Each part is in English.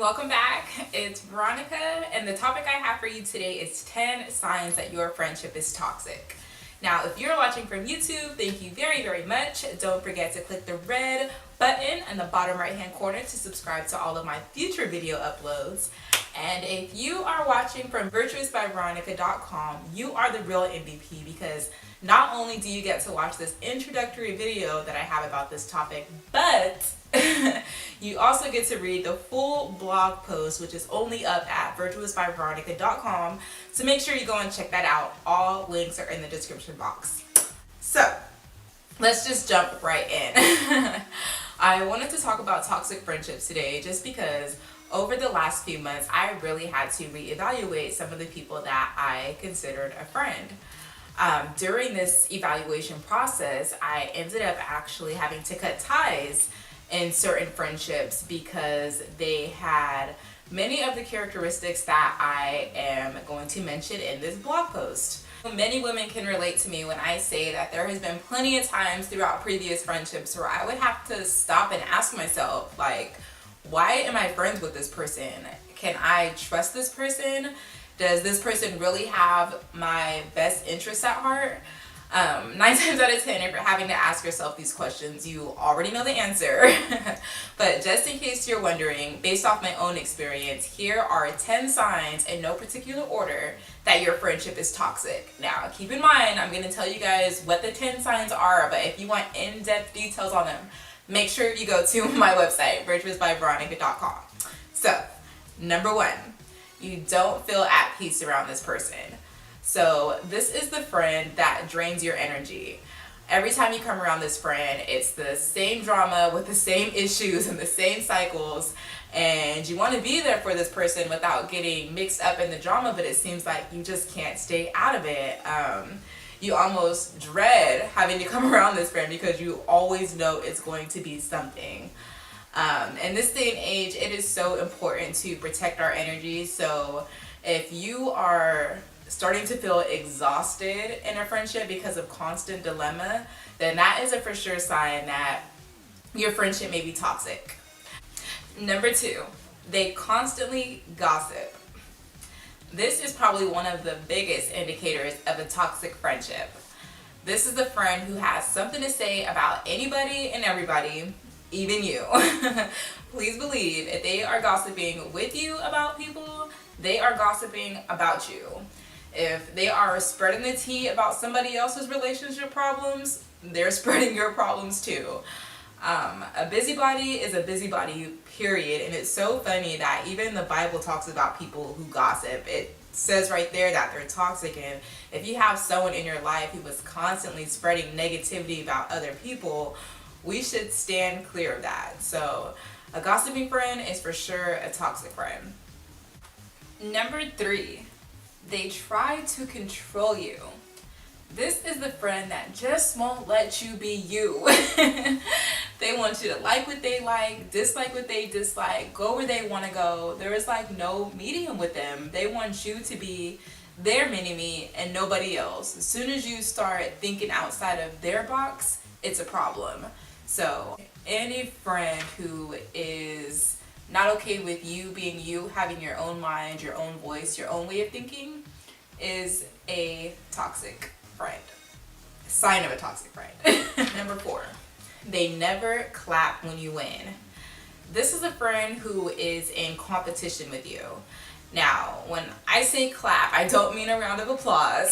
welcome back. It's Veronica, and the topic I have for you today is 10 signs that your friendship is toxic. Now, if you're watching from YouTube, thank you very much. Don't forget to click the red button in the bottom right hand corner to subscribe to all of my future video uploads. And if you are watching from virtuousbyveronica.com, you are the real MVP, because not only do you get to watch this introductory video that I have about this topic, but you also get to read the full blog post, which is only up at virtuousbyveronica.com. So make sure you go and check that out. All links are in the description box. So let's just jump right in. I wanted to talk about toxic friendships today just because over the last few months, I really had to reevaluate some of the people that I considered a friend. During this evaluation process, I ended up actually having to cut ties in certain friendships because they had many of the characteristics that I am going to mention in this blog post. Many women can relate to me when I say that there has been plenty of times throughout previous friendships where I would have to stop and ask myself, like, why am I friends with this person? Can I trust this person? Does this person really have my best interests at heart? 9 times out of 10, if you're having to ask yourself these questions, you already know the answer. But just in case you're wondering, based off my own experience, here are 10 signs in no particular order that your friendship is toxic. Now, keep in mind, I'm going to tell you guys what the 10 signs are, but if you want in-depth details on them, make sure you go to my website, virtuousbyveronica.com. So, number 1, you don't feel at peace around this person. So this is the friend that drains your energy. Every time you come around this friend, it's the same drama with the same issues and the same cycles, and you want to be there for this person without getting mixed up in the drama, but it seems like you just can't stay out of it. You almost dread having to come around this friend because you always know it's going to be something. In this day and age, it is so important to protect our energy. So if you are starting to feel exhausted in a friendship because of constant dilemma, then that is a for sure sign that your friendship may be toxic. Number 2, they constantly gossip. This is probably one of the biggest indicators of a toxic friendship. This is the friend who has something to say about anybody and everybody, even you. Please believe, if they are gossiping with you about people, they are gossiping about you. If they are spreading the tea about somebody else's relationship problems, they're spreading your problems too. A busybody is a busybody, period. And it's so funny that even the Bible talks about people who gossip. It says right there that they're toxic, and if you have someone in your life who is constantly spreading negativity about other people, we should stand clear of that. So a gossiping friend is for sure a toxic friend. Number 3, they try to control you. This is the friend that just won't let you be you. They want you to like what they like, dislike what they dislike, go where they want to go. There is like no medium with them. They want you to be their mini-me and nobody else. As soon as you start thinking outside of their box, it's a problem. So any friend who is not okay with you being you, having your own mind, your own voice, your own way of thinking, is a toxic friend. Sign of a toxic friend. Number 4, they never clap when you win. This is a friend who is in competition with you. Now, when I say clap, I don't mean a round of applause.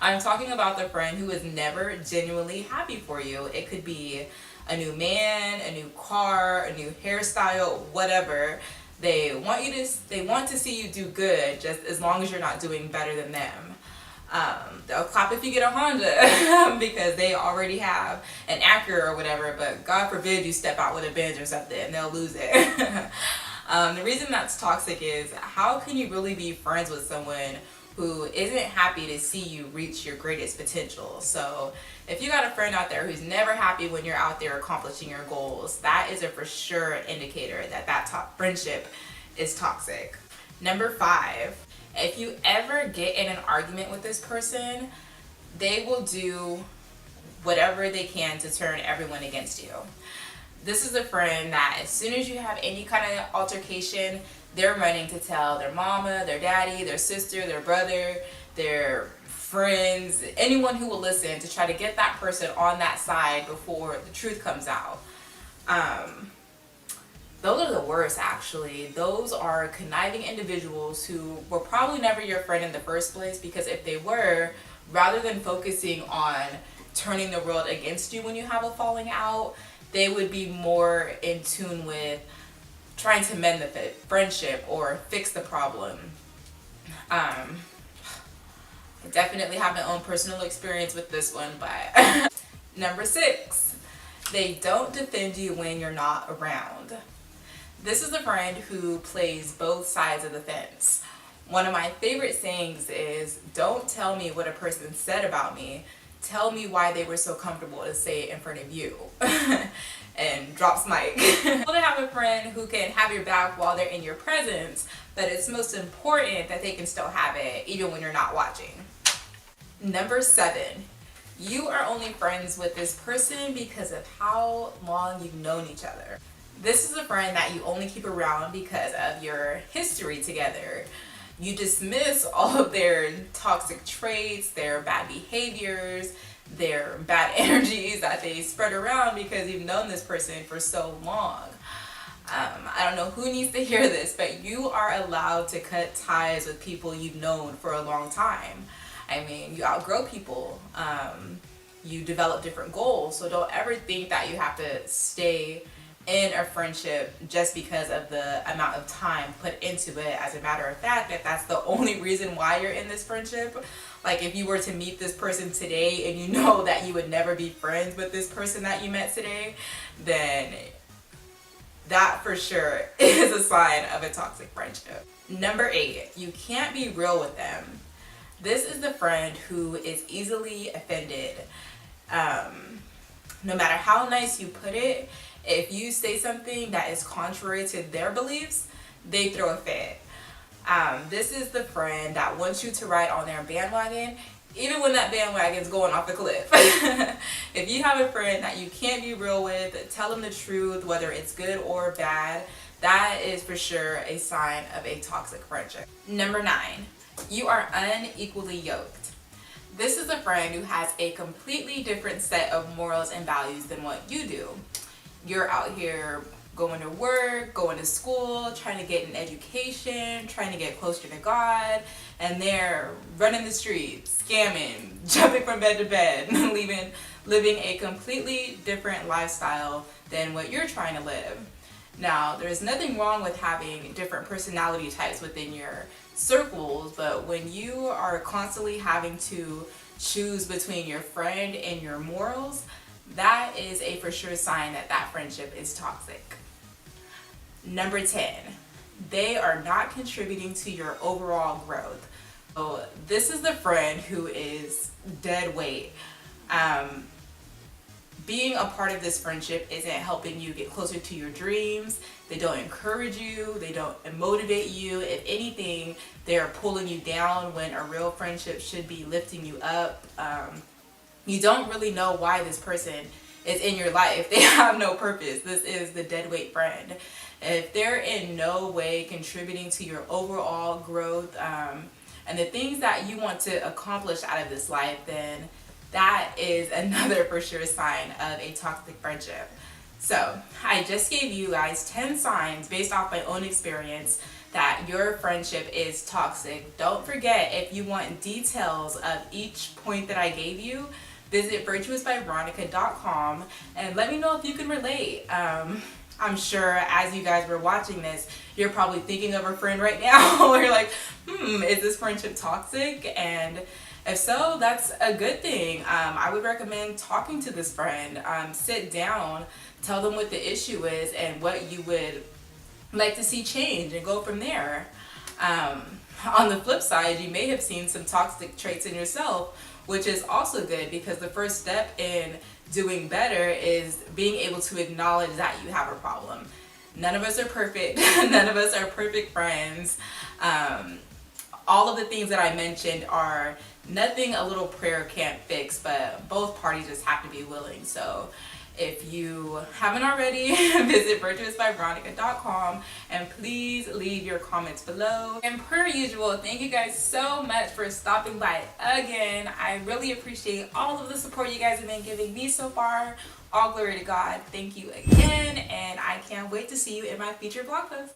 I'm talking about the friend who is never genuinely happy for you. It could be a new man, a new car, a new hairstyle, whatever. They want to see you do good, just as long as you're not doing better than them. They'll clap if you get a Honda because they already have an Acura or whatever, but God forbid you step out with a Benz or something and they'll lose it. The reason that's toxic is, how can you really be friends with someone who isn't happy to see you reach your greatest potential? So if you got a friend out there who's never happy when you're out there accomplishing your goals, that is a for sure indicator that that friendship is toxic. Number 5, if you ever get in an argument with this person, they will do whatever they can to turn everyone against you. This is a friend that as soon as you have any kind of altercation, they're running to tell their mama, their daddy, their sister, their brother, their friends, anyone who will listen, to try to get that person on that side before the truth comes out. Those are the worst, actually. Those are conniving individuals who were probably never your friend in the first place, because if they were, rather than focusing on turning the world against you when you have a falling out, they would be more in tune with trying to mend the friendship or fix the problem. I definitely have my own personal experience with this one, but number 6, they don't defend you when you're not around. This is a friend who plays both sides of the fence. One of my favorite sayings is, don't tell me what a person said about me, tell me why they were so comfortable to say it in front of you. And drops mic. You want to have a friend who can have your back while they're in your presence, but it's most important that they can still have it even when you're not watching. Number 7, you are only friends with this person because of how long you've known each other. This is a friend that you only keep around because of your history together. You dismiss all of their toxic traits, their bad behaviors, their bad energies that they spread around because you've known this person for so long. I don't know who needs to hear this, but you are allowed to cut ties with people you've known for a long time. I mean, you outgrow people. You develop different goals, so don't ever think that you have to stay in a friendship just because of the amount of time put into it. As a matter of fact, if that's the only reason why you're in this friendship, like if you were to meet this person today and you know that you would never be friends with this person that you met today, then that for sure is a sign of a toxic friendship. Number 8, you can't be real with them. This is the friend who is easily offended. No matter how nice you put it, if you say something that is contrary to their beliefs, they throw a fit. This is the friend that wants you to ride on their bandwagon, even when that bandwagon's going off the cliff. If you have a friend that you can't be real with, tell them the truth, whether it's good or bad. That is for sure a sign of a toxic friendship. Number 9, you are unequally yoked. This is a friend who has a completely different set of morals and values than what you do. You're out here going to work, going to school, trying to get an education, trying to get closer to God, and they're running the streets, scamming, jumping from bed to bed, living a completely different lifestyle than what you're trying to live. Now, there's nothing wrong with having different personality types within your circles, but when you are constantly having to choose between your friend and your morals, that is a for sure sign that that friendship is toxic. Number 10, they are not contributing to your overall growth. So this is the friend who is dead weight. Being a part of this friendship isn't helping you get closer to your dreams. They don't encourage you. They don't motivate you. If anything, they're pulling you down when a real friendship should be lifting you up. You don't really know why this person is in your life. They have no purpose. This is the deadweight friend. If they're in no way contributing to your overall growth and the things that you want to accomplish out of this life, then that is another for sure sign of a toxic friendship. So I just gave you guys 10 signs based off my own experience that your friendship is toxic. Don't forget, if you want details of each point that I gave you, visit virtuousbyveronica.com and let me know if you can relate. I'm sure as you guys were watching this, you're probably thinking of a friend right now. You're like, is this friendship toxic? And if so, that's a good thing. I would recommend talking to this friend. Sit down, tell them what the issue is and what you would like to see change, and go from there. On the flip side, you may have seen some toxic traits in yourself, which is also good, because the first step in doing better is being able to acknowledge that you have a problem. None of us are perfect. None of us are perfect friends. All of the things that I mentioned are nothing a little prayer can't fix, but both parties just have to be willing. So If you haven't already, visit virtuousbyveronica.com and please leave your comments below. And per usual, thank you guys so much for stopping by again. I really appreciate all of the support you guys have been giving me so far. All glory to God. Thank you again, and I can't wait to see you in my future blog post.